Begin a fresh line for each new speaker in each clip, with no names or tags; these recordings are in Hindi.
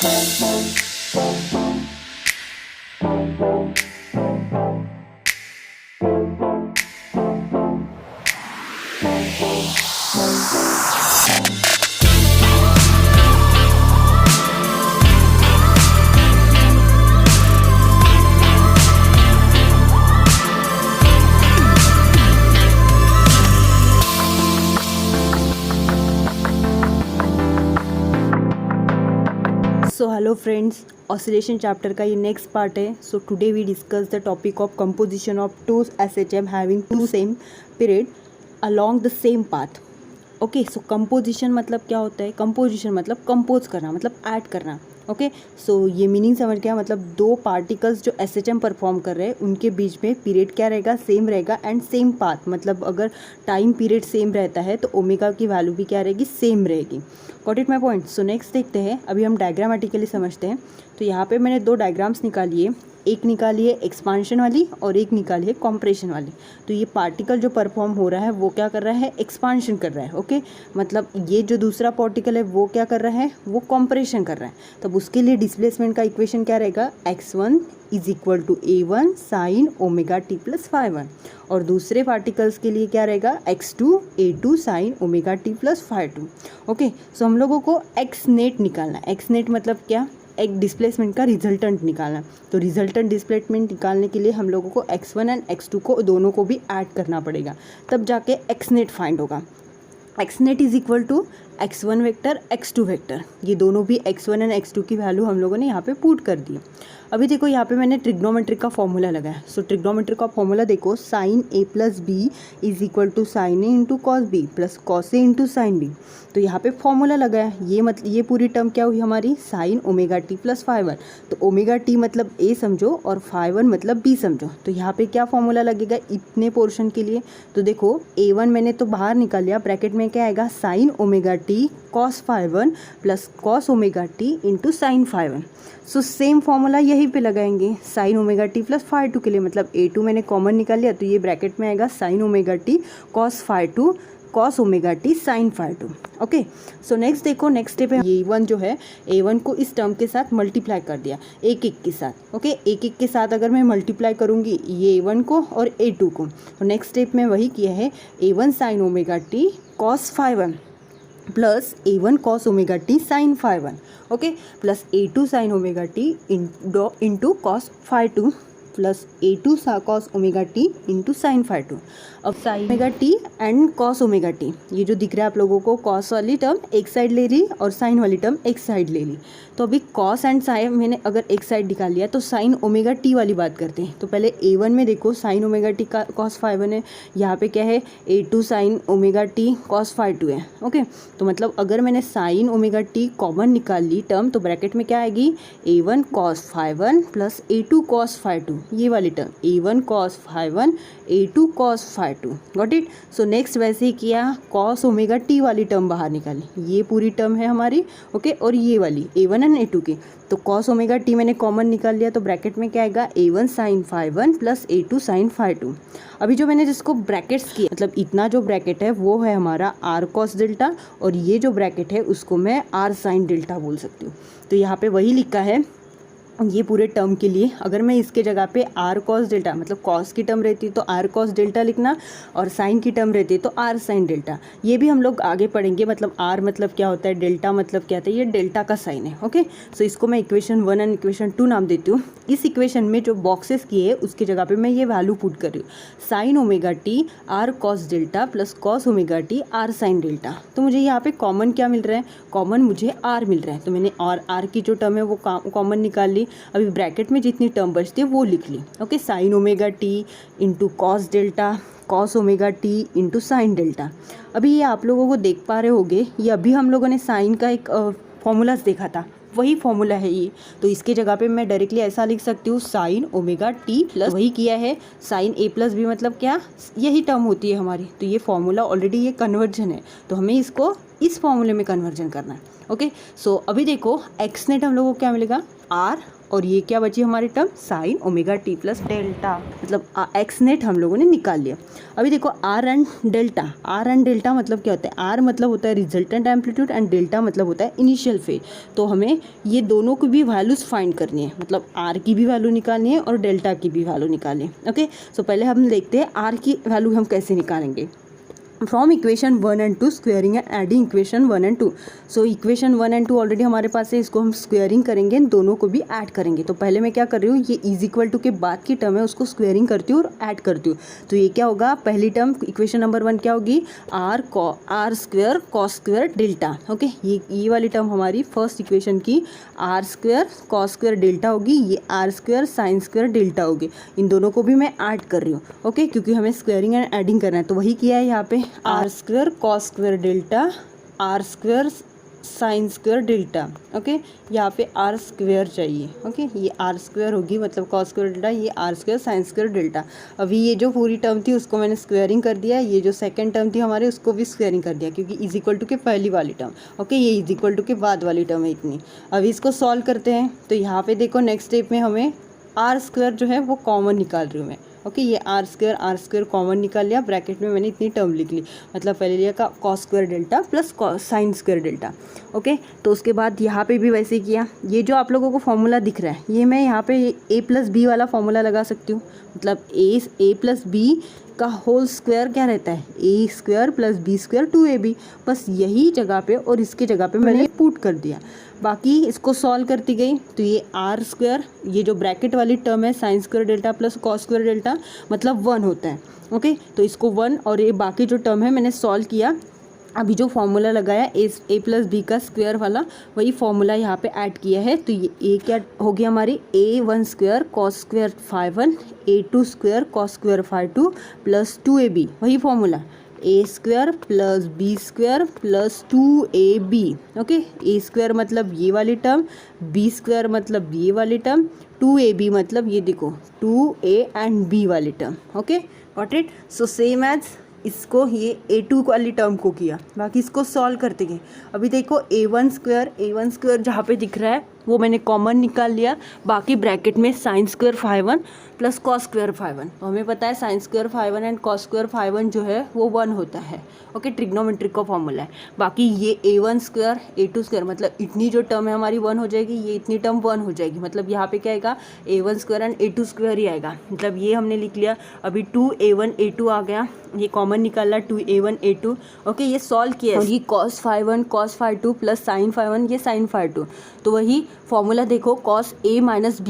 सो हेलो फ्रेंड्स, ऑसिलेशन चैप्टर का ये नेक्स्ट पार्ट है. So today we discuss the topic of composition of two SHM having two same period along the same path. Okay, so composition मतलब क्या होता है? कंपोजिशन मतलब कंपोज करना, मतलब ऐड करना. ओके, सो ये मीनिंग समझ गया. मतलब दो पार्टिकल्स जो एसएचएम परफॉर्म कर रहे हैं उनके बीच में पीरियड क्या रहेगा? सेम रहेगा. एंड सेम पाथ मतलब अगर टाइम पीरियड सेम रहता है तो ओमेगा की वैल्यू भी क्या रहेगी? सेम रहेगी. Got it my point. So next देखते हैं. अभी हम डायग्रामेटिकली समझते हैं. तो यहाँ पे मैंने दो डायग्राम्स निकाली है. एक निकाली है एक्सपांशन वाली और एक निकाली है कॉम्प्रेशन वाली. तो ये पार्टिकल जो परफॉर्म हो रहा है वो क्या कर रहा है? एक्सपांशन कर रहा है. ओके, मतलब ये जो दूसरा पार्टिकल है वो क्या कर रहा है? वो कॉम्प्रेशन कर रहा है. तब उसके लिए डिस्प्लेसमेंट का इक्वेशन क्या रहेगा? x1 is equal to a1 sine omega T plus phi one. और दूसरे पार्टिकल्स के लिए क्या रहेगा? x2 a2 sine omega T plus phi two. Okay, so हम लोगों को x नेट निकालना है. x नेट मतलब क्या? एक डिस्प्लेसमेंट का रिजल्टेंट निकालना. तो रिजल्टेंट डिस्प्लेसमेंट निकालने के लिए हम लोगों को x1 एंड x2 को दोनों को भी ऐड करना पड़ेगा. तब जाके x नेट फाइंड होगा. x net is equal to x1 vector x2 vector. ये दोनों भी x1 एंड x2 की वैल्यू हम लोगों ने यहाँ पे पुट कर दी. अभी देखो यहाँ पे मैंने ट्रिग्नोमेट्री का फॉर्मूला लगाया. सो ट्रिग्नोमेट्री का फॉर्मूला देखो, sine a plus B is equal to sine A into cos B plus cos A into sine B. तो यहाँ पे फॉर्मूला लगाया. ये मतलब ये पूरी टर्म क्या हुई हमारी? Sine omega T plus phi one. तो ओमेगा टी मतलब a समझो और फाई1 मतलब b समझो. तो यहाँ पे क्या फॉर्मूला लगेगा इतने पोर्शन के लिए? तो देखो a1 मैंने तो बाहर निकाल लिया. ब्रैकेट में क्या आएगा? Sine omega T cos phi one plus cos omega T into sine phi one. So same formula यहीं पे लगाएंगे sine omega T plus phi two के लिए. मतलब a2 मैंने कॉमन निकाल लिया तो ये ब्रैकेट में आएगा sine omega T cos phi two cos omega T sine phi two. Okay, so next देखो, नेक्स्ट स्टेप है a1 जो है a1 को इस टर्म के साथ मल्टीप्लाई कर दिया एक एक के साथ. ओके, एक एक के साथ अगर मैं मल्टीप्लाई करूँगी ये a1 को और a2 को, तो नेक्स्ट स्टेप में वही किया है. a1 sine omega T cos phi one plus a1 cos omega T sine phi one. Okay, plus a2 sine omega T into cos phi two plus a2 cos omega T into sine phi two. अब sine omega T and cos omega T, ये जो दिख रहा है आप लोगों को, कॉस वाली टर्म एक साइड ले ली और साइन वाली टर्म एक साइड ले ली. तो अभी कॉस एंड साइन मैंने अगर एक साइड निकाल लिया तो साइन ओमेगा टी वाली बात करते हैं. तो पहले a1 में देखो साइन ओमेगा टी का कॉस फाई1 है. यहाँ पे क्या है? a2 sine omega T cos phi two है. ओके, तो मतलब अगर मैंने साइन ओमेगा टी कॉमन निकाल ली टर्म तो ब्रैकेट में क्या आएगी? a1 cos phi one plus a2 cos phi two. ये वाली term a1 cos phi one a2 cos phi two. Got it. So next वैसे ही किया, कॉस ओमेगा टी वाली टर्म बाहर निकाली. ये पूरी टर्म है हमारी. ओके, और ये वाली a1 एंड a2 की. तो कॉस ओमेगा टी मैंने कॉमन निकाल लिया तो ब्रैकेट में क्या आएगा? a1 sine phi one plus a2 sine phi two. अभी जो मैंने जिसको ब्रैकेट्स किए, मतलब इतना जो ब्रैकेट है वो है हमारा r कॉस डेल्टा और ये जो ब्रैकेट है उसको मैं r साइन डेल्टा बोल सकती हूँ. तो यहाँ पे वही लिखा है ये पूरे टर्म के लिए. अगर मैं इसके जगह पे आर कॉस डेल्टा, मतलब कॉस की टर्म रहती है तो आर कॉस डेल्टा लिखना और साइन की टर्म रहती है तो आर साइन डेल्टा. ये भी हम लोग आगे पढ़ेंगे. मतलब आर मतलब क्या होता है, डेल्टा मतलब क्या होता है, ये डेल्टा का साइन है. ओके, सो इसको मैं इक्वेशन 1 एंड इक्वेशन 2 नाम देती हूँ. इस इक्वेशन में जो बॉक्सेस किए हैं उसकी जगह पे मैं ये वैल्यू पुट कर रही हूँ. Sign omega T R cos delta plus cos omega T R sine delta. तो मुझे यहाँ पे कॉमन क्या मिल रहा है? कॉमन मुझे आर मिल रहा है. तो मैंने और आर की जो टर्म है वो कॉमन निकाल ली. अभी ब्रैकेट में जितनी टर्म बचती है वो लिख ली. Okay, sine omega T into cos delta cos omega T into sine delta. अभी ये आप लोगों को देख पा रहे होगे, ये अभी हम लोगों ने साइन का एक फॉर्मूला देखा था, वही फॉर्मूला है ये. तो इसके जगह पे मैं डायरेक्टली ऐसा लिख सकती हूँ साइन ओमेगा टी प्लस वही किया है साइन ए प्लस बी, मतलब क्या? यही टर्म होती है हमारी. तो ये फॉर्मूला ऑलरेडी ये कन्वर्जन है तो हमें इसको इस फॉर्मूले में कन्वर्जन करना है। ओके, सो अभी देखो एक्स नेट हम लोगों को क्या मिलेगा, आर, और ये क्या बची हमारी term sign omega T plus delta, मतलब एक्स नेट हम लोगों ने निकाल लिया। अभी देखो आर एंड डेल्टा मतलब क्या होता है, आर मतलब होता है रिजल्टेंट एम्पलीट्यूड एंड डेल्टा मतलब होता है इनिशियल फेज। तो हमें ये दोनों की भी वैल्यूज फाइंड करनी है, मतलब आर की भी वैल्यू निकालनी है और डेल्टा की भी वैल्यू निकालनी है। ओके, सो पहले हम देखते हैं आर की वैल्यू हम कैसे निकालेंगे। From equation 1 and 2 squaring and adding equation 1 and 2। So equation 1 and 2 already हमारे पास है, इसको हम स्क्वेयरिंग करेंगे, दोनों को भी ऐड करेंगे। तो पहले मैं क्या कर रही हूँ, ये इज इक्वल टू के बाद की टर्म है उसको स्क्वेयरिंग करती हूँ और ऐड करती हूँ। तो ये क्या होगा, पहली टर्म इक्वेशन नंबर 1 क्या होगी, R square cos square delta. Okay, ये वाली टर्म हमारी फर्स्ट इक्वेशन की R square cos square delta होगी, ये R square sine square delta होगी। इन दोनों को भी मैं ऐड कर रही हूँ। ओके, क्योंकि हमें स्क्वेयरिंग एंड एडिंग करना है, तो वही किया है यहाँ पे, R square cos square delta, R square sine square delta. Okay, यहाँ पे आर स्क्वेयर चाहिए। ओके, ये आर स्क्वेयर होगी, मतलब कॉस स्क्वेयर डेल्टा, ये R square sine square delta. अभी ये जो पूरी टर्म थी उसको मैंने स्क्वेयरिंग कर दिया, ये जो सेकंड टर्म थी हमारे उसको भी स्क्वेयरिंग कर दिया, क्योंकि इज इक्वल टू के पहली वाली टर्म। ओके, ये इज इक्वल टू के बाद वाली टर्म है इतनी। अभी इसको सॉल्व करते हैं। तो यहाँ पे देखो नेक्स्ट स्टेप में हमें आर स्क्वेयर जो है वो कॉमन निकाल रही हूँ मैं। ओके, ये आर स्क्वेयर कॉमन निकाल लिया, ब्रैकेट में मैंने इतनी टर्म लिख ली, मतलब पहले लिया का cos square delta plus sign square delta. Okay, तो उसके बाद यहाँ पे भी वैसे ही किया। ये जो आप लोगों को फॉर्मूला दिख रहा है, ये मैं यहाँ पे ए प्लस बी वाला फॉर्मूला लगा सकती हूँ, मतलब ए प्लस बी का होल स्क्वायर क्या रहता है, A square plus B square 2ab। बस यही जगह पे और इसके जगह पे मैंने पुट कर दिया, बाकी इसको सॉल्व करती गई। तो ये आर स्क्वायर, ये जो ब्रैकेट वाली टर्म है sine square delta plus cos square delta मतलब 1 होता है। ओके, तो इसको 1 और ये बाकी जो टर्म है मैंने सॉल्व किया। अभी जो फॉर्मूला लगाया ए प्लस बी का स्क्वायर वाला, वही फॉर्मूला यहाँ पे ऐड किया है। तो ये ए क्या होगी हमारी, a1 square cos square 5 a2 square cos square 5 plus 2ab, वही formula A square plus B square plus 2ab। Okay, A square मतलब ये वाली टर्म, बी स्क्वायर मतलब ये वाली टर्म, 2ab मतलब ये देखो 2a एंड b वाली term. Okay, got it. So same as इसको ये a2 वाली टर्म को किया, बाकी इसको सॉल्व करते गए। अभी देखो a1 स्क्वायर जहाँ पे दिख रहा है वो मैंने कॉमन निकाल लिया, बाकी ब्रैकेट में sine square 5 plus cos square 5। तो हमें पता है sine square 5 and cos square 5 जो है वो 1 होता है। ओके, ट्रिग्नोमेट्रिक का फॉर्मूला है। बाकी ये a1 स्क्वायर a2 स्क्वायर मतलब इतनी जो टर्म है हमारी 1 हो जाएगी, ये इतनी टर्म 1 हो जाएगी, मतलब यहाँ पे क्या आएगा a1 square and a2 square ही आएगा, मतलब ये हमने लिख लिया। अभी 2a1 a2 आ गया, ये कॉमन निकाला 2a1 a2। ओके, ये सॉल्व किया, और ये cos 5 cos 5 प्लस साइन 5 ये साइन 5। तो वही फॉर्मूला देखो, cos a माइनस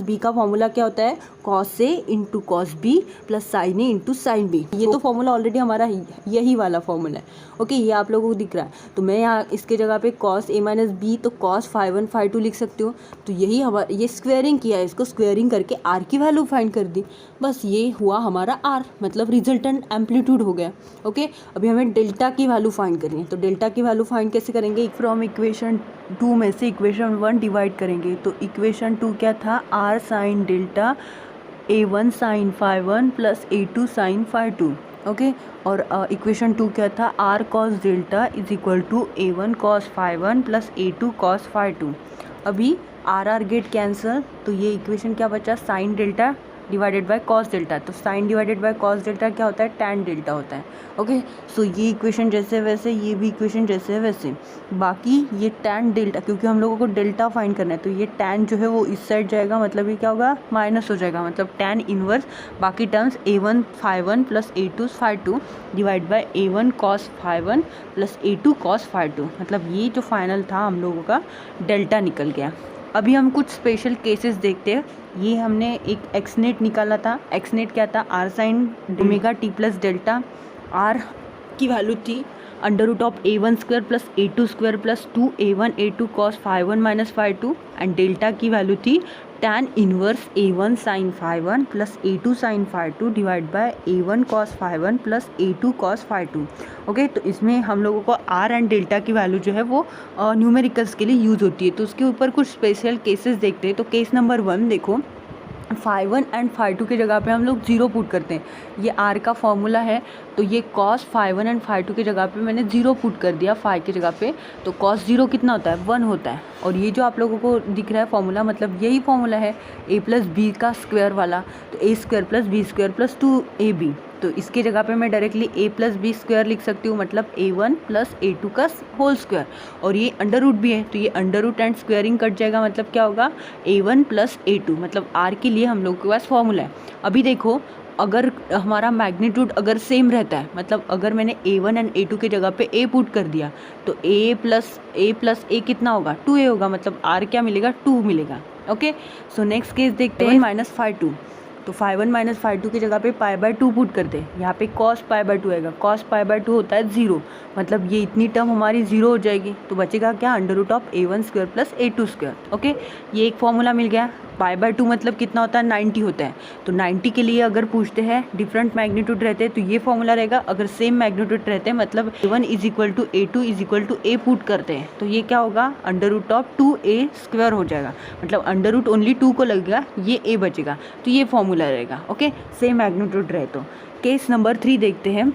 बी का फॉर्मूला क्या होता है, cos a into cos B plus sine A into sine B. ये तो फॉर्मूला ऑलरेडी हमारा यही वाला फॉर्मूला है। ओके, ये आप लोगों को दिख रहा है। तो मैं यहाँ इसके जगह पे cos a माइनस बी तो cos 5 5 लिख सकती हूँ। तो यही हमारा, ये स्क्वेयरिंग किया है, इसको स्क्वेयरिंग करके r की वैल्यू फाइंड कर दी। बस ये हुआ हमारा r, मतलब रिजल्टेंट एम्पलीट्यूड हो गया। ओके, अभी हमें डेल्टा की वैल्यू फाइंड करनी है। तो डेल्टा की वैल्यू फाइंड कैसे करेंगे, फ्रॉम इक्वेशन 2 में से इक्वेशन 1 डिवाइड करेंगे। तो इक्वेशन 2 क्या था, r sine delta a1 sine 5 plus a2 sine 5। Okay, और इक्वेशन 2 क्या था, r cos delta is equal to a1 cos 5 plus a2 cos 5। अभी r गेट कैंसिल, तो ये इक्वेशन क्या बचा, sine delta divided by cos delta. तो sine divided by cos delta क्या होता है, टैन डेल्टा होता है। ओके, सो ये इक्वेशन जैसे वैसे, ये भी इक्वेशन जैसे वैसे। बाकी ये टैन डेल्टा, क्योंकि हम लोगों को डेल्टा फाइंड करना है, तो ये टैन जो है वो इस साइड जाएगा, मतलब ये क्या होगा, माइनस हो जाएगा, मतलब टैन इनवर्स बाकी terms a1 5 plus a2 5 divide by a1 cos 5 plus a2 cos 5, मतलब ये जो फाइनल था हम लोगों का डेल्टा निकल गया। अभी हम कुछ स्पेशल केसेस देखते हैं। ये हमने एक एक्स नेट निकाला था। एक्स नेट क्या था, R sine omega T plus delta. R की वैल्यू थी under root of a1 square plus a2 square plus 2a1 a2 cos 5 minus 5 and delta की वैल्यू थी tan inverse a1 sine 5 plus a2 sine 5 divide by a1 cos 5 plus a2 cos 5। Okay, तो इसमें हम लोगों को r एंड डेल्टा की वैल्यू जो है वो न्यूमेरिकल्स के लिए यूज़ होती है। तो उसके ऊपर कुछ स्पेशल केसेस देखते हैं। तो केस नंबर 1 देखो, phi1 एंड phi2 की जगह पे हम लोग 0 पुट करते हैं। ये r का फॉर्मूला है, तो ये cos phi1 एंड phi2 की जगह पे मैंने 0 पुट कर दिया phi की जगह पे, तो cos 0 कितना होता है 1 होता है। और ये जो आप लोगों को दिख रहा है फॉर्मूला, मतलब यही फॉर्मूला है a प्लस बी का स्क्वायर वाला, तो a square plus B square plus 2ab। तो इसकी जगह पे मैं directly a plus B square लिख सकती हूँ, मतलब a1 प्लस a2 का होल स्क्वायर। और ये अंडर रूट भी है, तो ये under root and squaring cut जाएगा, मतलब क्या होगा a1 प्लस a2, मतलब r के लिए हम लोग के पास फॉर्मूला है। अभी देखो, अगर हमारा मैग्नीट्यूड अगर सेम रहता है, मतलब अगर मैंने a1 एंड a2 की जगह पे a पुट कर दिया, तो a प्लस a कितना होगा 2a होगा, मतलब r क्या मिलेगा 2 मिलेगा। ओके, सो नेक्स्ट केस देखते हैं माइनस phi2। तो phi1 माइनस phi2 की जगह पे π/2 पुट करते हैं, यहाँ पे cos π/2 आएगा। cos π/2 होता है 0, मतलब ये इतनी टर्म हमारी 0 हो जाएगी, तो बचेगा क्या under root of a1 square plus a2 square. Okay, ये एक फॉर्मूला मिल गया। π/2 मतलब कितना होता है 90 होता है, तो 90 के लिए अगर पूछते हैं डिफरेंट मैग्नीट्यूड रहते हैं तो ये फॉर्मूला रहेगा। अगर सेम मैग्नीट्यूड रहते हैं, मतलब a1 is equal to a2 is equal to a put करते हैं, तो ये क्या होगा under root of 2a square हो जाएगा, मतलब अंडर रूट ओनली 2 को लगेगा, ये a बचेगा, तो ये फॉर्मूला रहेगा। ओके, सेम मैग्नीट्यूड रहे तो। केस नंबर 3 देखते हैं।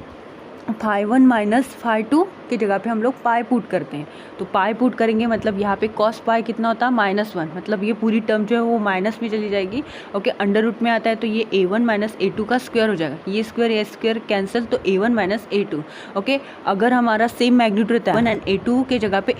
phi1 माइनस phi2 की जगह पे हम लोग पाई पुट करते हैं, तो पाई पुट करेंगे मतलब यहाँ पे cos पाई कितना होता है -1, मतलब ये पूरी टर्म जो है वो माइनस में चली जाएगी। ओके, अंडर रूट में आता है, तो ये a1 माइनस a2 का स्क्वायर हो जाएगा, ये स्क्वायर कैंसिल, तो a1 माइनस a2। ओके, अगर हमारा सेम मैग्नीट्यूड रहता है 1 एंड a2 के जगह पे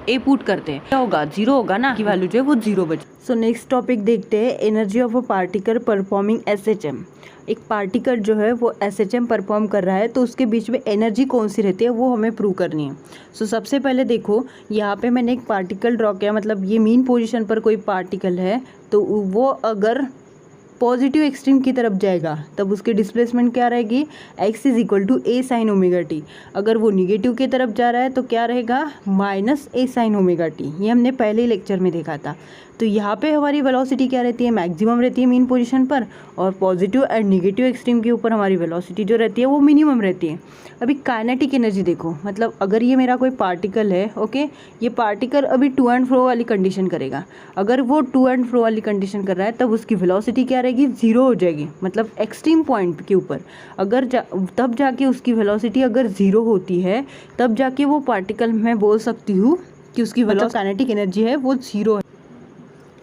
a पुट करते हैं, क्या होगा 0 होगा ना, की वैल्यू जो है वो 0 बचे। सो नेक्स्ट टॉपिक देखते हैं, energy of a particle performing SHM। एक पार्टिकल जो है वो SHM परफॉर्म कर रहा है, तो उसके बीच में एनर्जी कौन सी रहती है वो हमें प्रूव करनी है। सो सबसे पहले देखो, यहाँ पे मैंने एक पार्टिकल ड्रॉ किया, मतलब ये मीन पोजीशन पर कोई पार्टिकल है, तो वो अगर पॉजिटिव एक्सट्रीम की तरफ जाएगा तब उसकी डिस्प्लेसमेंट क्या रहेगी, x is equal to a sine omega T. अगर वो निगेटिव की तरफ जा रहा है तो क्या रहेगा minus a sine omega T. ये हमने पहले ही लेक्चर में देखा था। तो यहाँ पे हमारी वेलोसिटी क्या रहती है, मैक्सिमम रहती है मीन पोजीशन पर, और पॉजिटिव एंड निगेटिव एक्सट्रीम के ऊपर हमारी वेलोसिटी जो रहती है वो मिनिमम रहती है। अभी काइनेटिक एनर्जी देखो, मतलब अगर ये मेरा कोई पार्टिकल है, ओके, ये पार्टिकल अभी टू एंड फ्रो वाली कंडीशन करेगा। अगर वो टू एंड फ्रो वाली कंडीशन कर रहा है तब उसकी वेलोसिटी क्या रहेगी 0 हो जाएगी, मतलब एक्सट्रीम पॉइंट के ऊपर। अगर तब जाके उसकी वेलोसिटी अगर 0 होती है, तब जाके वो पार्टिकल मैं बोल सकती हूँ कि उसकी वेलोसिटी काइनेटिक एनर्जी है वो 0 है।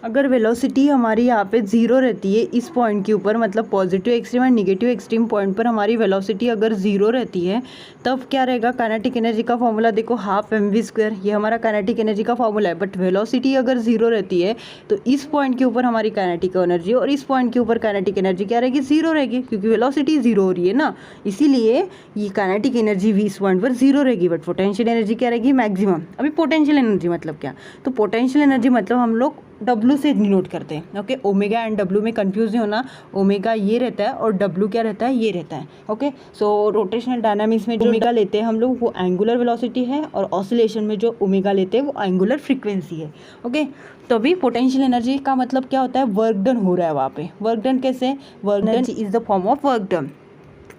अगर वेलोसिटी हमारी यहाँ पे 0 रहती है इस पॉइंट के ऊपर, मतलब पॉजिटिव एक्सट्रीम और निगेटिव एक्सट्रीम पॉइंट पर हमारी वेलोसिटी अगर 0 रहती है, तब क्या रहेगा काइनेटिक एनर्जी का फॉर्मूला देखो, हाफ mv², ये हमारा काइनेटिक एनर्जी का फॉर्मूला है। बट वेलोसिटी अगर 0 रहती है तो इस पॉइंट के ऊपर हमारी काइनेटिक एनर्जी और इस पॉइंट के ऊपर काइनेटिक एनर्जी क्या रहेगी 0 रहेगी, क्योंकि वेलोसिटी 0 हो रही है ना, इसीलिए ये काइनेटिक एनर्जी भी इस पॉइंट पर 0 रहेगी। बट पोटेंशियल एनर्जी क्या रहेगी मैक्सिमम। अभी पोटेंशियल एनर्जी मतलब क्या, तो पोटेंशियल एनर्जी मतलब हम लोग W से डिनोट करते हैं। ओके, ओमेगा एंड W में कंफ्यूज नहीं होना, ओमेगा ये रहता है और W क्या रहता है ये रहता है। ओके, सो रोटेशनल डायनामिक्स में जो ओमेगा लेते हैं हम लोग वो एंगुलर वेलोसिटी है, और ऑसिलेशन में जो ओमेगा लेते हैं वो एंगुलर फ्रीक्वेंसी है। ओके, तो अभी पोटेंशियल एनर्जी का मतलब क्या होता है, वर्क डन हो रहा है वहाँ पे। वर्क डन कैसे, work done is the form of work done.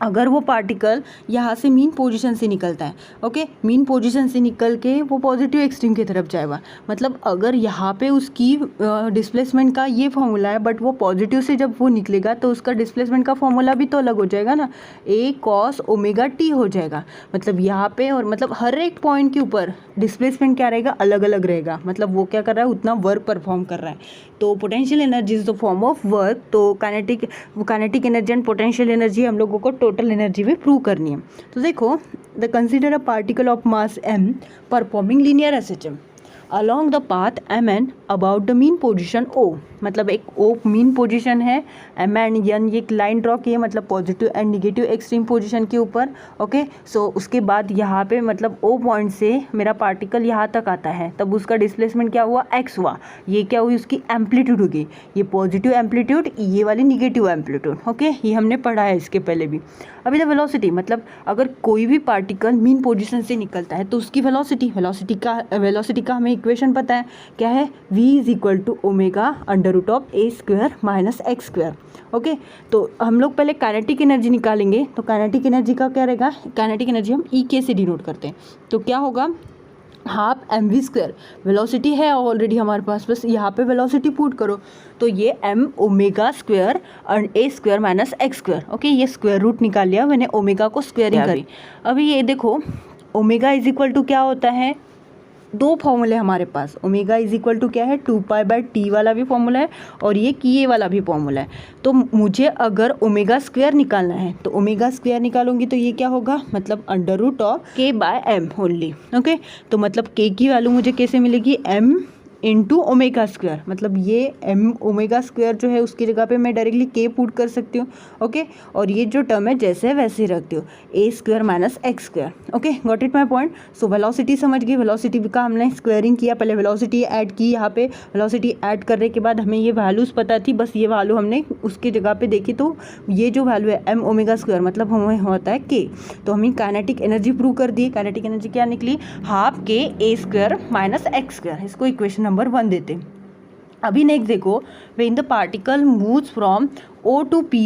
अगर वो पार्टिकल यहाँ से मीन पोजीशन से निकलता है, ओके, मीन पोजीशन से निकल के वो पॉजिटिव एक्सट्रीम की तरफ जाएगा, मतलब अगर यहाँ पे उसकी डिस्प्लेसमेंट का ये फॉर्मूला है, बट वो पॉजिटिव से जब वो निकलेगा तो उसका डिस्प्लेसमेंट का फॉर्मूला भी तो अलग हो जाएगा ना, a cos ओमेगा t हो जाएगा। मतलब यहाँ पे और मतलब हर एक पॉइंट के ऊपर डिस्प्लेसमेंट क्या रहेगा अलग अलग रहेगा, मतलब वो क्या कर रहा है उतना वर्क परफॉर्म कर रहा है। तो potential energy is the form of work. तो kinetic energy and potential energy हम लोगों को टोटल एनर्जी भी प्रूव करनी है। तो देखो, the consider a particle of mass m performing linear SHM along the path mn about the mean position O। मतलब एक O मीन पोजीशन है, m एंड n ये एक लाइन ड्रॉ की है, मतलब positive and negative extreme position के ऊपर। ओके, सो उसके बाद यहाँ पे मतलब O पॉइंट से मेरा पार्टिकल यहाँ तक आता है, तब उसका डिस्प्लेसमेंट क्या हुआ x हुआ। ये क्या हुई उसकी एम्पलीट्यूड होगी, ये पॉजिटिव एम्पलीट्यूड, ये वाली निगेटिव एम्पलीट्यूड। ओके, ये हमने पढ़ा है इसके पहले भी। अभी द वेलोसिटी, मतलब अगर कोई भी पार्टिकल मीन पोजीशन से निकलता है तो उसकी वेलोसिटी का हमें इक्वेशन पता है, क्या है, v is equal to omega under root of a square minus x square. Okay, तो हम लोग पहले काइनेटिक एनर्जी निकालेंगे। तो काइनेटिक एनर्जी का क्या रहेगा, काइनेटिक एनर्जी हम E के से डिनोट करते हैं, तो क्या होगा half M V square, velocity है ऑलरेडी हमारे पास, बस यहाँ पे वेलोसिटी पुट करो, तो ये एम ओमेगा स्क्वायर और A square minus X square. Okay, ये स्क्वायर रूट निकाल लिया मैंने, ओमेगा को स्क्वायरिंग करी। अभी ये देखो ओमेगा इज इक्वल टू क्या होता है, दो फॉर्मूले हमारे पास, ओमेगा इज इक्वल टू क्या है 2π/t वाला भी फॉर्मूला है और ये किए वाला भी फॉर्मूला है। तो मुझे अगर ओमेगा स्क्वायर निकालना है तो ओमेगा स्क्वायर निकालूंगी तो ये क्या होगा, मतलब √k/m ओनली। ओके, तो मतलब k की वैल्यू मुझे कैसे मिलेगी, m इंटू ओमेगा स्क्वायर, मतलब ये m ओमेगा स्क्वायर जो है उसकी जगह पे मैं डायरेक्टली k पुट कर सकती हूँ। ओके, और ये जो टर्म है जैसे है वैसे ही रखती हूँ, a square minus X square. Okay, got it my point. So velocity समझ गई, वेलोसिटी का हमने स्क्वायरिंग किया, पहले वेलोसिटी ऐड की, यहाँ पे वेलोसिटी ऐड करने के बाद हमें ये वैल्यूज़ पता थी, बस ये वैल्यू हमने उसकी जगह पे देखी, तो ये जो वैल्यू है m ओमेगा स्क्वायर मतलब हमें होता है k। तो हमें काइनेटिक एनर्जी प्रूव कर दी, काइनेटिक एनर्जी क्या निकली, half k a square minus X square. इसको इक्वेशन नंबर 1 देते। अभी नेक्स्ट देखो, when the particle moves from O to P,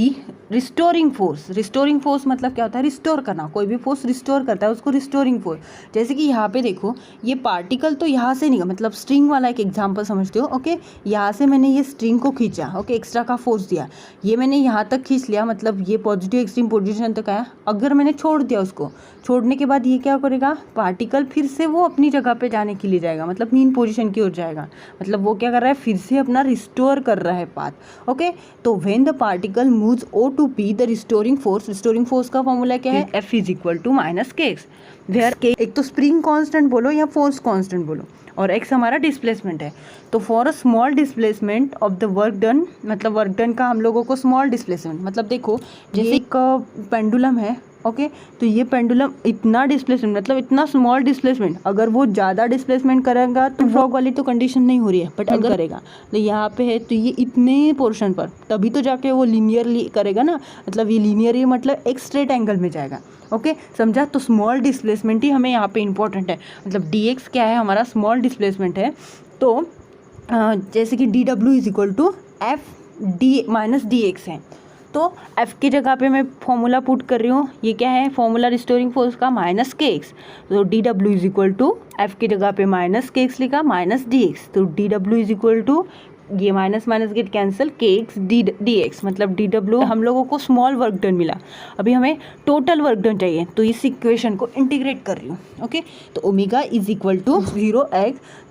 restoring force. Restoring force मतलब क्या होता है, रिस्टोर करना, कोई भी फोर्स रिस्टोर करता है उसको रिस्टोरिंग फोर्स। जैसे कि यहाँ पे देखो ये पार्टिकल तो यहाँ से नहीं, मतलब स्ट्रिंग वाला एक एग्जांपल समझते हो। ओके, यहाँ से मैंने ये स्ट्रिंग को खींचा, ओके, एक्स्ट्रा का फोर्स दिया, ये मैंने यहाँ तक खींच लिया, मतलब ये पॉजिटिव एक्सट्रीम पोजीशन तक आया। अगर मैंने छोड़ दिया उसको, छोड़ने के बाद ये क्या करेगा, पार्टिकल फिर से वो अपनी जगह पे जाने के लिए जाएगा, मतलब मीन पोजीशन की ओर जाएगा, मतलब वो क्या कर रहा है, फिर से अपना रिस्टोर कर रहा है पाथ। ओके, तो when the particle moves O to P, the restoring force का फॉर्मूला क्या है, F is equal to minus K X, where K एक तो स्प्रिंग कांस्टेंट बोलो या फोर्स कांस्टेंट बोलो, और x हमारा डिस्प्लेसमेंट है। तो for a small displacement of the work done, मतलब वर्क डन का हम लोगों को स्मॉल डिस्प्लेसमेंट, मतलब देखो जैसे एक पेंडुलम है, ओके, तो ये पेंडुलम इतना डिस्प्लेसमेंट, मतलब इतना स्मॉल डिस्प्लेसमेंट, अगर वो ज़्यादा डिस्प्लेसमेंट करेगा तो फ्रॉग वाली तो कंडीशन नहीं हो रही है, बट अगर करेगा तो यहाँ पे है, तो ये इतने पोर्शन पर तभी तो जाके वो लीनियरली करेगा ना, मतलब ये लीनियरली मतलब एक स्ट्रेट एंगल में जाएगा। ओके, समझा। तो स्मॉल डिस्प्लेसमेंट ही हमें यहाँ पे इंपॉर्टेंट है, मतलब dx क्या है, हमारा स्मॉल डिस्प्लेसमेंट है। तो जैसे कि dw is equal to f minus dx है, तो f की जगह पे मैं फॉर्मूला पुट कर रही हूँ, ये क्या है फॉर्मूला रिस्टोरिंग फोर्स का, माइनस के एक्स। तो dw is equal to f की जगह पे माइनस के एक्स लिखा, माइनस dx, तो dw इज इक्वल टू ये minus minus get cancel, K X D X, मतलब dw हम लोगों को स्मॉल वर्क डन मिला। अभी हमें टोटल वर्क डन चाहिए, तो इस इक्वेशन को इंटीग्रेट कर रही हूँ। ओके, तो omega is equal to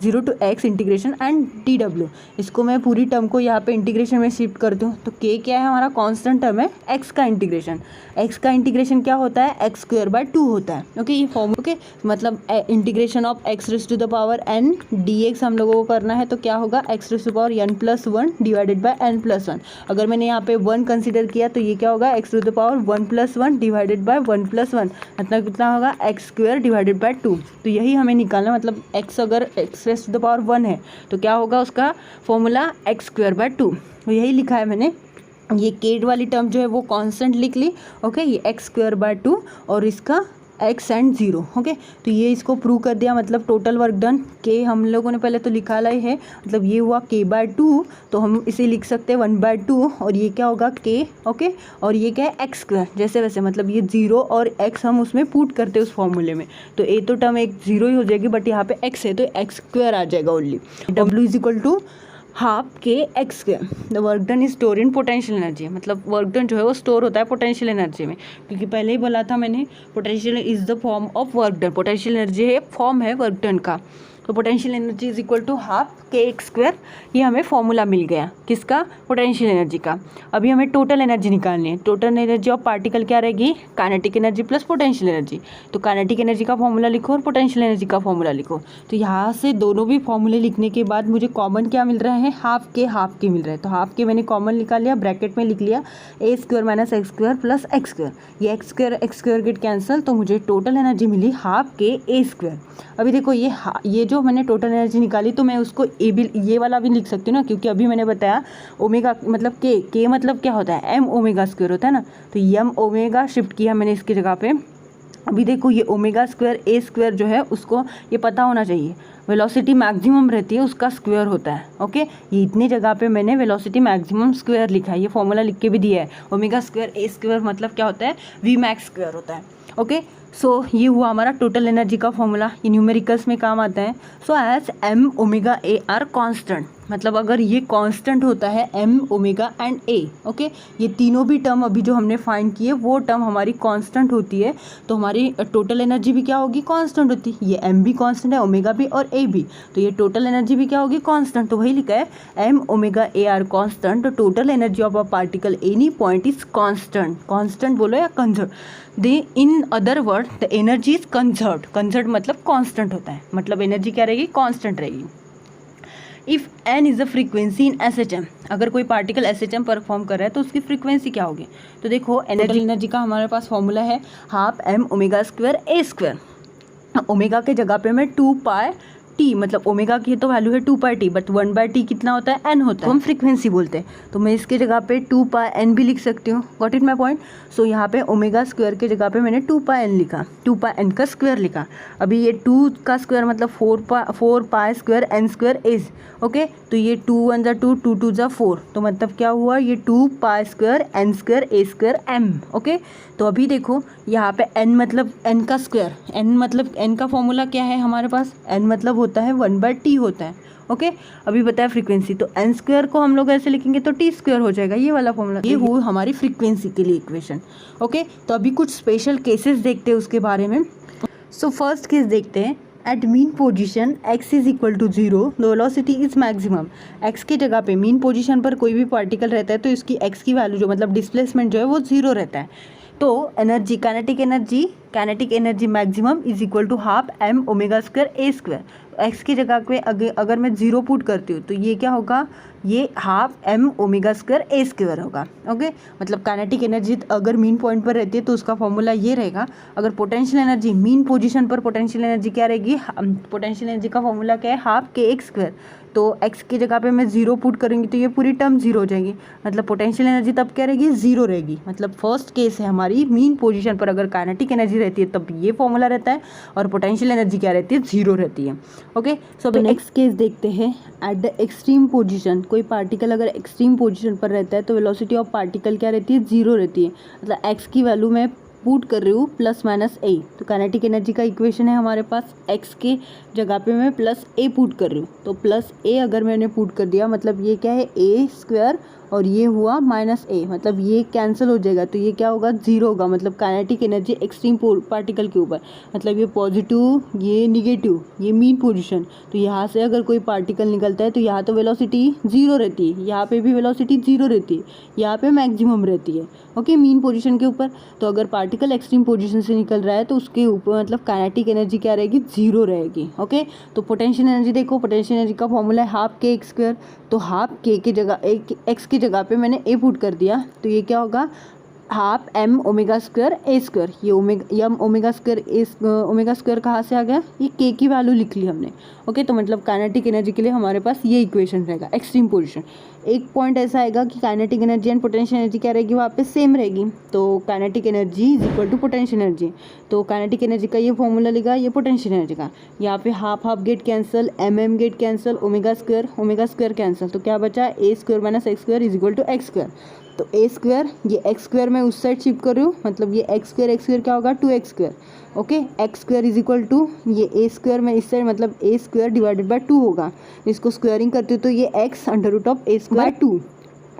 0 to x integration and dw, इसको मैं पूरी टर्म को यहाँ पे इंटीग्रेशन में शिफ्ट करती हूँ। तो k क्या है हमारा कांस्टेंट टर्म है, x का इंटीग्रेशन क्या होता है, x²/2 होता है। ओके, ये फॉर्म, ओके, मतलब इंटीग्रेशन ऑफ x⁻n dx हम लोगों को करना है, तो क्या होगा x⁻n+1 डिवाइडेड बाय n+1। अगर मैंने यहाँ पे 1 कंसीडर किया तो ये क्या होगा x⁻1+1 डिवाइडेड बाय 1+1, मतलब कितना होगा x² डिवाइडेड बाय 2। तो यही हमें निकालना, मतलब x अगर x⁻1 है तो क्या होगा उसका फॉर्मूला x²/2, तो यही लिखा है मैंने। ये केट वाली टर्म जो है वो कांस्टेंट लिख ली। ओके, ये x²/2 और इसका x एंड 0। ओके, तो ये इसको प्रूव कर दिया, मतलब टोटल वर्क डन के हम लोगों ने पहले तो लिखा ला है, मतलब ये हुआ k/2, तो हम इसे लिख सकते हैं 1/2, और ये क्या होगा k। ओके, और ये क्या है x², जैसे वैसे, मतलब ये 0 और x हम उसमें पुट करते हैं उस फॉर्मूले में, तो ए तो टर्म एक 0 ही हो जाएगी, बट यहाँ पे x है तो x² आ जाएगा only. w is equal to half K X square. The work done is store in potential energy, मतलब वर्क डन जो है वो स्टोर होता है पोटेंशियल एनर्जी में, क्योंकि पहले ही बोला था मैंने potential is the form of work done, potential energy है फॉर्म है वर्क डन का। तो potential energy is equal to half K X square, ये हमें फॉर्मूला मिल गया किसका, पोटेंशियल एनर्जी का। अभी हमें टोटल एनर्जी निकालनी है। टोटल एनर्जी ऑफ पार्टिकल क्या रहेगी, kinetic energy plus potential energy. तो काइनेटिक एनर्जी का फॉर्मूला लिखो और पोटेंशियल एनर्जी का फॉर्मूला लिखो। तो यहाँ से दोनों भी फॉर्मूले लिखने के बाद मुझे कॉमन क्या मिल रहा है, हाफ के मिल रहा है। तो हाफ के मैंने कॉमन निकाल लिया, ब्रैकेट में लिख लिया a² minus x² plus x², ये x² गेट कैंसिल, तो मुझे टोटल एनर्जी मिली हाफ के a²। अभी देखो ये जो मैंने टोटल एनर्जी निकाली, तो मैं उसको ये वाला भी लिख सकती हूँ ना, क्योंकि अभी मैंने बताया ओमेगा मतलब के मतलब क्या होता है, m ओमेगा स्क्वायर होता है ना, तो m ओमेगा शिफ्ट किया मैंने इसकी जगह पे। अभी देखो ये ओमेगा स्क्वायर a² जो है उसको ये पता होना चाहिए, वेलोसिटी मैक्सिमम रहती है उसका स्क्वायर होता है। ओके, ये इतनी जगह पे मैंने वेलोसिटी मैक्सिमम स्क्वायर लिखा है, ये फॉर्मूला लिख के भी दिया है। ओमेगा स्क्वायर a² मतलब क्या होता है, v max स्क्वायर होता है। ओके, सो ये हुआ हमारा टोटल एनर्जी का फॉर्मूला, ये न्यूमेरिकल्स में काम आता है। So as M omega A are constant, मतलब अगर ये कांस्टेंट होता है M omega and A, okay, ये तीनों भी टर्म अभी जो हमने फाइंड किए वो टर्म हमारी कांस्टेंट होती है, तो हमारी टोटल एनर्जी भी क्या होगी, कांस्टेंट होती है। ये एम भी कांस्टेंट है, ओमेगा भी और ए भी, तो ये टोटल एनर्जी भी क्या होगी, कांस्टेंट। तो वही लिखा है M omega A are constant, total energy of a particle any point is constant. Constant बोलो या conserve, they in other word the energy is conserve. Conserve मतलब कांस्टेंट होता है, मतलब एनर्जी क्या रहेगी, कांस्टेंट रहेगी। If N is a frequency in S H M, अगर कोई particle S H M perform कर रहा है तो उसकी फ्रीक्वेंसी क्या होगी, तो देखो एनर्जी का हमारे पास फॉर्मूला है half M omega square A square. Omega के जगह पे मैं 2 पाई टी, मतलब ओमेगा की तो वैल्यू है 2 pi T, but 1 by T कितना होता है, एन होता है, तो हम फ्रीक्वेंसी बोलते हैं। तो मैं इसके जगह पे 2 पाई एन भी लिख सकती हूँ। Got it my point. So यहाँ पे ओमेगा स्क्वायर के जगह पे मैंने 2 पाई एन लिखा, 2 पाई एन का स्क्वायर लिखा। अभी ये 2 का स्क्वायर मतलब 4 pi square N square is, okay, तो ये 2 1 जा 2, 2 2 जा 4, तो मतलब क्या हुआ, ये 2 पाई square N square A square M, okay. तो अभी देखो यहाँ पे एन मतलब एन का स्क्वायर, एन मतलब एन का फॉर्मूला क्या है हमारे पास, एन मतलब होता है 1 बाई टी होता है, ओके। अभी बताया फ्रीक्वेंसी, तो एन स्क्वायर को हम लोग ऐसे लिखेंगे तो टी स्क्वायर हो जाएगा, ये वाला फॉर्मूला। ये हुई हमारी फ्रीक्वेंसी के लिए इक्वेशन, ओके। तो अभी कुछ स्पेशल केसेस देखते हैं उसके बारे में। सो फर्स्ट केस देखते हैं, at mean position x is equal to 0 the velocity is maximum. x की जगह पे मीन पोजिशन पर कोई भी पार्टिकल रहता है तो इसकी x की वैल्यू जो मतलब डिस्प्लेसमेंट जो है वो 0 रहता है। तो energy, kinetic energy maximum is equal to half M omega square A square. X की जगह पे अगर मैं 0 पुट करती हूँ तो ये क्या होगा, ये half M omega square A square होगा, ओके। मतलब काइनेटिक एनर्जी अगर मीन पॉइंट पर रहती है तो उसका फॉर्मूला ये रहेगा। अगर पोटेंशियल एनर्जी मीन पोजीशन पर, पोटेंशियल एनर्जी क्या रहेगी, पोटेंशियल एनर्जी का फॉर्मूला क्या है, हाफ के एक्स स्क्वायर। तो x की जगह पे मैं 0 पुट करूँगी तो ये पूरी टर्म 0 हो जाएगी, मतलब पोटेंशियल एनर्जी तब क्या रहेगी, 0 रहेगी। मतलब फर्स्ट केस है हमारी, मीन पोजीशन पर अगर काइनेटिक एनर्जी रहती है तब ये फॉर्मूला रहता है, और पोटेंशियल एनर्जी क्या रहती है, 0 रहती है, ओके। सो अभी नेक्स्ट केस देखते हैं, एट द एक्सट्रीम पोजीशन, कोई पार्टिकल अगर एक्सट्रीम पोजीशन पर रहता है तो वेलोसिटी ऑफ पार्टिकल क्या रहती है, 0 रहती है। मतलब x की वैल्यू मैं पुट कर रही हूँ प्लस माइनस ए, तो काइनेटिक एनर्जी का इक्वेशन है हमारे पास, x के जगह पे मैं प्लस ए पुट कर रही हूँ, तो प्लस ए अगर मैंने पुट कर दिया मतलब ये क्या है, ए स्क्वायर और ये हुआ माइनस ए, मतलब ये कैंसिल हो जाएगा तो ये क्या होगा, 0 होगा। मतलब काइनेटिक एनर्जी एक्सट्रीम पार्टिकल के ऊपर, मतलब ये पॉजिटिव ये निगेटिव, ये मीन पोजीशन, तो यहाँ से अगर कोई पार्टिकल निकलता है तो यहाँ तो वेलोसिटी 0 रहती है, यहाँ पे भी वेलोसिटी 0 रहती है, यहाँ पे मैक्सिमम रहती है, ओके, मीन पोजीशन के ऊपर। तो अगर पार्टिकल एक्सट्रीम पोजीशन से निकल रहा है तो उसके ऊपर मतलब काइनेटिक एनर्जी क्या रहेगी, 0 रहेगी, ओके। तो पोटेंशियल एनर्जी देखो, पोटेंशियल एनर्जी का फॉर्मूला है हाफ के एक्स स्क्वायर, तो हाफ के जगह एक्स की जगह पे मैंने ए पुट कर दिया तो ये क्या होगा, half M omega square A square. ये ओमेगा स्क्वायर कहाँ से आ गया, ये के की वैल्यू लिख ली हमने, ओके। तो मतलब काइनेटिक एनर्जी के लिए हमारे पास ये इक्वेशन रहेगा, एक्सट्रीम पोजीशन। एक पॉइंट ऐसा आएगा कि kinetic energy and potential energy क्या रहेगी, वहाँ पे सेम रहेगी, तो kinetic energy is equal to potential energy. तो काइनेटिक एनर्जी का ये फॉर्मूला लिखा, ये पोटेंशियल एनर्जी का, यहाँ पे half get cancel, M get cancel, omega square cancel, तो क्या बचा, A square minus X square is equal to X square. तो ए स्क्वायर, ये एक्स स्क्वायर मैं उस साइड शिफ्ट कर रही हूँ, मतलब ये एक्स स्क्वायर क्या होगा, 2x square, okay. X square is equal to ये ए स्क्वायर में इस साइड, मतलब ए स्क्वायर डिवाइडेड बाय 2 होगा। इसको स्क्वायरिंग करती हूँ तो ये x under root of A square 2,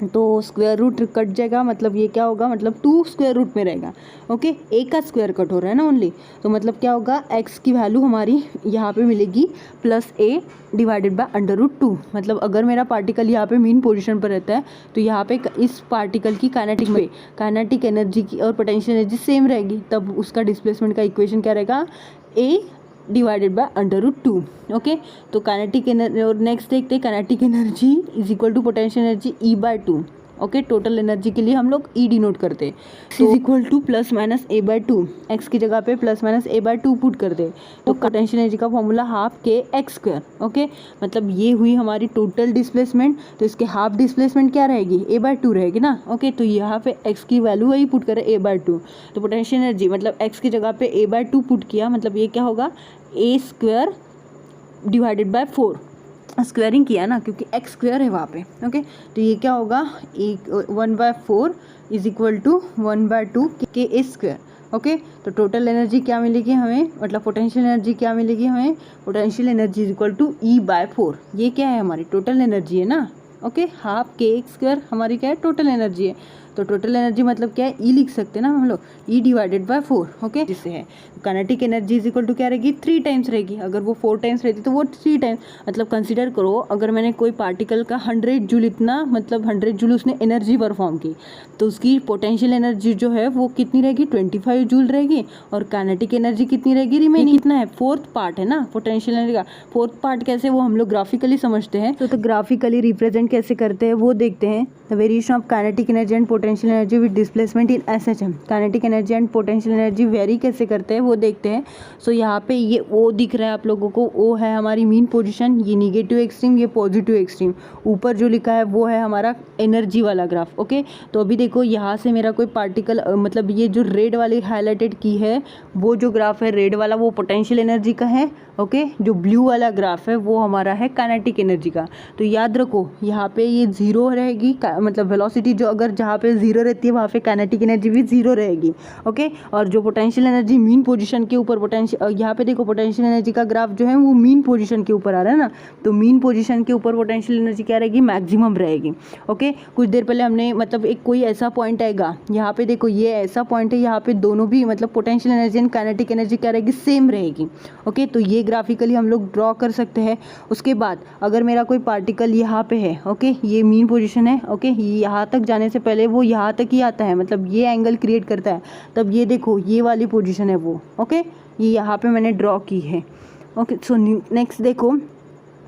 तो स्क्वायर रूट कट जाएगा, मतलब ये क्या होगा, मतलब 2 स्क्वायर रूट में रहेगा, ओके। ए का स्क्वायर कट हो रहा है ना ओनली, तो मतलब क्या होगा, x की वैल्यू हमारी यहाँ पे मिलेगी plus A divided by under root 2। मतलब अगर मेरा पार्टिकल यहाँ पे मीन पोजीशन पर रहता है तो यहाँ पे इस पार्टिकल की काइनेटिक एनर्जी की और पोटेंशियल एनर्जी सेम रहेगी, तब उसका डिस्प्लेसमेंट का इक्वेशन क्या रहेगा, A divided by under root 2, okay. तो काइनेटिक एनर्जी, और नेक्स्ट देखते हैं, kinetic energy is equal to potential energy E by 2, okay. Total energy के लिए हम लोग ई डिनोट करते हैं, is equal to plus minus A by 2, X की जगह पे plus minus A by 2 put कर दे, तो पोटेंशियल एनर्जी का formula half K X square, okay. मतलब ये हुई हमारी टोटल डिस्प्लेसमेंट, तो इसके हाफ डिस्प्लेसमेंट क्या रहेगी, ए बाय 2 रहेगी ना, ओके। तो यहाँ पे एक्स की वैल्यू वही पुट करें, ए बाय 2, तो पोटेंशियल एनर्जी मतलब एक्स की जगह पे ए बाय 2 पुट किया, मतलब ये क्या होगा, ए स्क्वायर डिवाइडेड बाय 4, स्क्वायरिंग किया ना क्योंकि एक्स स्क्वायर है वहाँ पे, ओके। तो ये क्या होगा, 1/4 is equal to 1/2 K A square, okay. तो टोटल एनर्जी क्या मिलेगी हमें, मतलब पोटेंशियल एनर्जी क्या मिलेगी हमें, potential energy is equal to E/4। ये क्या है, हमारी टोटल एनर्जी है ना। ओके, हाफ kx² हमारी क्या है, टोटल एनर्जी है। तो टोटल एनर्जी मतलब क्या है, ई लिख सकते हैं ना हम लोग, E/4। ओके, जिससे है kinetic energy is equal to क्या रहेगी, 3 टाइम्स रहेगी। अगर वो 4 टाइम्स रहती तो वो 3 टाइम्स, मतलब कंसिडर करो अगर मैंने कोई पार्टिकल का 100 जूल इतना, मतलब 100 जूल उसने एनर्जी परफॉर्म की, तो उसकी पोटेंशियल एनर्जी जो है वो कितनी रहेगी, 25 जूल रहेगी। और काइनेटिक एनर्जी कितनी रहेगी, रिमेनिंग कितना है, 4th पार्ट है ना पोटेंशियल एनर्जी का। 4th पार्ट कैसे, वो हम लोग ग्राफिकली समझते हैं। तो ग्राफिकली रिप्रेजेंट कैसे करते हैं वो देखते हैं। The variation of kinetic energy and potential energy with displacement in SHM। Kinetic energy and potential energy very कैसे करते हैं वो देखते हैं। सो यहाँ पे ये O दिख रहा है आप लोगों को, O है हमारी मीन पोजीशन, ये निगेटिव एक्सट्रीम, ये पॉजिटिव एक्सट्रीम। ऊपर जो लिखा है वो है हमारा एनर्जी वाला ग्राफ। ओके, तो अभी देखो यहाँ से मेरा कोई पार्टिकल, मतलब ये जो रेड वाली हाईलाइटेड की है वो जो ग्राफ है रेड वाला, वो पोटेंशियल एनर्जी का है। ओके, जो ब्लू वाला ग्राफ है वो हमारा है काइनेटिक एनर्जी का। तो याद रखो यहाँ पे ये 0 रहेगी, मतलब वेलोसिटी जो अगर जहाँ पे 0 रहती है वहाँ पे काइनेटिक एनर्जी भी 0 रहेगी। ओके, और जो पोटेंशियल एनर्जी मीन पोजीशन के ऊपर, पोटेंशियल यहाँ पे देखो पोटेंशियल एनर्जी का ग्राफ जो है वो मीन पोजीशन के ऊपर आ रहा है ना, तो मीन पोजीशन के ऊपर पोटेंशियल एनर्जी क्या रहेगी, मैक्सिमम रहेगी। ओके, कुछ देर पहले हमने मतलब एक कोई ऐसा पॉइंट आएगा, यहाँ पे देखो ये ऐसा पॉइंट है, यहाँ पे दोनों भी मतलब potential energy and kinetic energy क्या रहेगी, सेम रहेगी। ओके, तो ये ग्राफिकली हम लोग ड्रॉ कर सकते हैं। उसके बाद अगर मेरा कोई पार्टिकल यहाँ पे है, ओके, ये मीन पोजीशन है। ओके, यहाँ तक जाने से पहले वो यहाँ तक ही आता है, मतलब ये एंगल क्रिएट करता है, तब ये देखो ये वाली पोजीशन है वो। ओके, ये यहाँ पे मैंने ड्रॉ की है। ओके, सो नेक्स्ट देखो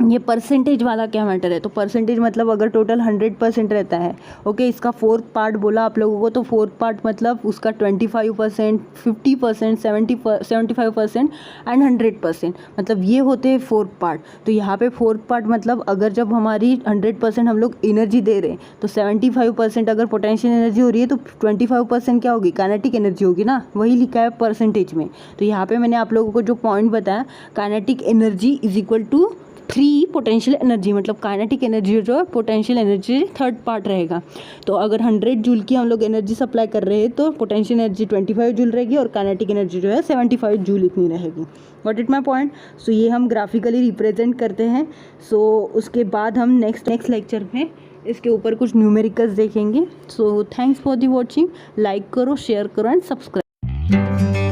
ये परसेंटेज वाला क्या मैटर है। तो परसेंटेज मतलब अगर टोटल 100% रहता है, ओके, इसका 4th पार्ट बोला आप लोगों को, तो 4th पार्ट मतलब उसका 25%, 50%, 75% एंड 100%, मतलब ये होते हैं 4th पार्ट। तो यहाँ पे 4th पार्ट मतलब अगर जब हमारी 100% हम लोग एनर्जी दे रहे हैं, तो 75% अगर पोटेंशियल एनर्जी हो रही है, तो 25% क्या होगी, काइनेटिक एनर्जी होगी ना, वही लिखा है परसेंटेज में। तो यहाँ पे मैंने आप लोगों को जो पॉइंट बताया, kinetic energy is equal to 3 potential energy, मतलब काइनेटिक एनर्जी जो है पोटेंशियल एनर्जी 3rd पार्ट रहेगा। तो अगर 100 जूल की हम लोग एनर्जी सप्लाई कर रहे हैं तो पोटेंशियल एनर्जी 25 जूल रहेगी और काइनेटिक एनर्जी जो है 75 जूल इतनी रहेगी। What it my point. So ये हम ग्राफिकली रिप्रेजेंट करते हैं। सो उसके बाद हम नेक्स्ट लेक्चर में इसके ऊपर कुछ न्यूमेरिकल्स देखेंगे। So thanks for the watching, like करो, शेयर करो एंड सब्सक्राइब।